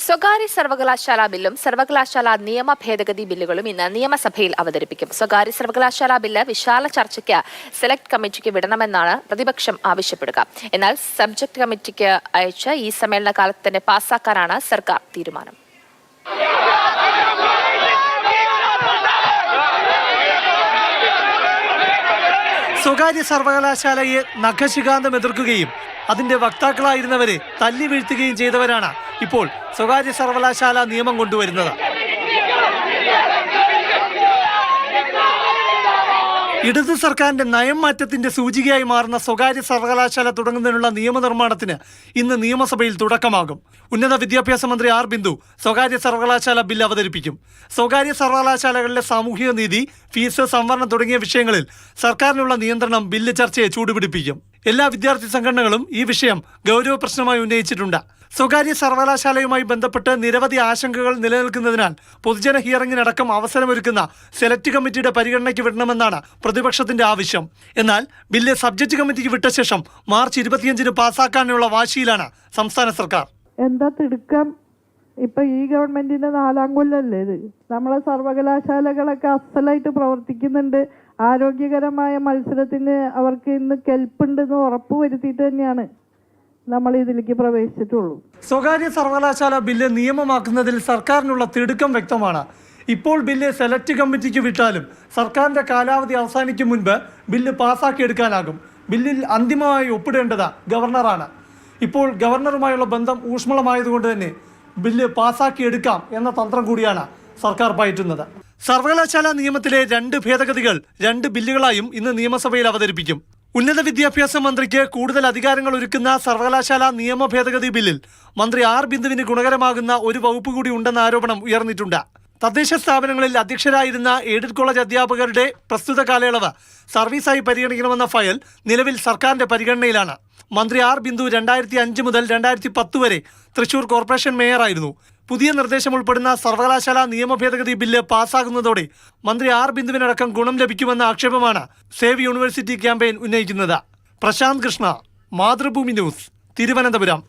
സ്വകാര്യ സർവകലാശാല ബില്ലും സർവകലാശാല നിയമ ഭേദഗതി ബില്ലുകളും ഇന്ന് നിയമസഭയിൽ അവതരിപ്പിക്കും. സ്വകാര്യ സർവകലാശാല ബില്ല് വിശാല ചർച്ചയ്ക്ക് സെലക്ട് കമ്മിറ്റിക്ക് വിടണമെന്നാണ് പ്രതിപക്ഷം ആവശ്യപ്പെടുക. എന്നാൽ സബ്ജക്ട് കമ്മിറ്റിക്ക് അയച്ച് ഈ സമ്മേളന കാലത്ത് തന്നെ പാസാക്കാനാണ് സർക്കാർ തീരുമാനം. സ്വകാര്യ സർവകലാശാലയെ നഖശിഖാന്തം എതിർക്കുകയും അതിന്റെ വക്താക്കളായിരുന്നവരെ തല്ലി വീഴ്ത്തുകയും ചെയ്തവരാണ് ഇപ്പോൾ സ്വകാര്യ സർവകലാശാല നിയമം കൊണ്ടുവരുന്നത്. ഇടതു സർക്കാരിന്റെ നയം മാറ്റത്തിന്റെ സൂചികയായി മാറുന്ന സ്വകാര്യ സർവകലാശാല തുടങ്ങുന്നതിനുള്ള നിയമനിർമ്മാണത്തിന് ഇന്ന് നിയമസഭയിൽ തുടക്കമാകും. ഉന്നത വിദ്യാഭ്യാസ മന്ത്രി ആർ ബിന്ദു സ്വകാര്യ സർവകലാശാല ബിൽ അവതരിപ്പിക്കും. സ്വകാര്യ സർവകലാശാലകളിലെ സാമൂഹിക നീതി, ഫീസ്, സംവരണം തുടങ്ങിയ വിഷയങ്ങളിൽ സർക്കാരിനുള്ള നിയന്ത്രണം ബില്ല് ചർച്ചയെ ചൂടുപിടിപ്പിക്കും. എല്ലാ വിദ്യാർത്ഥി സംഘടനകളും ഈ വിഷയം ഗൗരവ പ്രശ്നമായി ഉന്നയിച്ചിട്ടുണ്ട്. സ്വകാര്യ സർവകലാശാലയുമായി ബന്ധപ്പെട്ട് നിരവധി ആശങ്കകൾ നിലനിൽക്കുന്നതിനാൽ പൊതുജന ഹിയറിംഗിനടക്കം അവസരമൊരുക്കുന്ന സെലക്ട് കമ്മിറ്റിയുടെ പരിഗണനയ്ക്ക് വിടണമെന്നാണ് പ്രതിപക്ഷത്തിന്റെ ആവശ്യം. എന്നാൽ ബില്ല് സബ്ജക്ട് കമ്മിറ്റിക്ക് വിട്ട ശേഷം മാർച്ച് 25-ന് പാസ്സാക്കാനുള്ള വാശിയിലാണ് സംസ്ഥാന സർക്കാർ. എന്താ തിടുക്കം? ഇപ്പൊ ഈ ഗവൺമെന്റിന്റെ 4-ാം കൊല്ലല്ലേ ഇത്? നമ്മളെ സർവകലാശാലകളൊക്കെ അസലായിട്ട് പ്രവർത്തിക്കുന്നുണ്ട്. ആരോഗ്യകരമായ മത്സരത്തിന് അവർക്ക് ഇന്ന് കെൽപ്പുണ്ടെന്ന് ഉറപ്പുവരുത്തിയിട്ട് തന്നെയാണ് നമ്മൾ ഇതിലേക്ക് പ്രവേശിച്ചിട്ടുള്ളൂ. സ്വകാര്യ സർവകലാശാല ബില്ല് നിയമമാക്കുന്നതിൽ സർക്കാരിനുള്ള തിടുക്കം വ്യക്തമാണ്. ഇപ്പോൾ ബില്ല് സെലക്ട് കമ്മിറ്റിക്ക് വിട്ടാലും സർക്കാരിന്റെ കാലാവധി അവസാനിക്കും മുൻപ് ബില്ല് പാസ്സാക്കിയെടുക്കാനാകും. ബില്ലിൽ അന്തിമമായി ഒപ്പിടേണ്ടത് ഗവർണറാണ്. ഇപ്പോൾ ഗവർണറുമായുള്ള ബന്ധം ഊഷ്മളമായതുകൊണ്ട് തന്നെ ബില്ല് പാസ്സാക്കിയെടുക്കാം എന്ന തന്ത്രം കൂടിയാണ് സർക്കാർ പയറ്റുന്നത്. സർവകലാശാല നിയമത്തിലെ 2 ഭേദഗതികൾ 2 ബില്ലുകളായും ഇന്ന് നിയമസഭയിൽ അവതരിപ്പിക്കും. ഉന്നത വിദ്യാഭ്യാസ മന്ത്രിക്ക് കൂടുതൽ അധികാരങ്ങൾ ഒരുക്കുന്ന സർവകലാശാല നിയമ ഭേദഗതി ബില്ലിൽ മന്ത്രി ആർ ബിന്ദുവിന് ഗുണകരമാകുന്ന ഒരു വകുപ്പ് കൂടി ഉണ്ടെന്ന ആരോപണം ഉയർന്നിട്ടുണ്ട്. തദ്ദേശ സ്ഥാപനങ്ങളിൽ അധ്യക്ഷരായിരുന്ന എയ്ഡഡ് കോളേജ് അധ്യാപകരുടെ പ്രസ്തുത കാലയളവ് സർവീസായി പരിഗണിക്കണമെന്ന ഫയൽ നിലവിൽ സർക്കാരിന്റെ പരിഗണനയിലാണ്. മന്ത്രി ആർ ബിന്ദു 2005 മുതൽ 2010 വരെ തൃശൂർ കോർപ്പറേഷൻ മേയറായിരുന്നു. പുതിയ നിർദ്ദേശം ഉൾപ്പെടുന്ന സർവകലാശാല നിയമ ഭേദഗതി ബില്ല് പാസ്സാകുന്നതോടെ മന്ത്രി ആർ ബിന്ദുവിനടക്കം ഗുണം ലഭിക്കുമെന്ന ആക്ഷേപമാണ് സേവ് യൂണിവേഴ്സിറ്റി ക്യാമ്പയിൻ ഉന്നയിക്കുന്നത്. പ്രശാന്ത് കൃഷ്ണ, മാതൃഭൂമി ന്യൂസ്, തിരുവനന്തപുരം.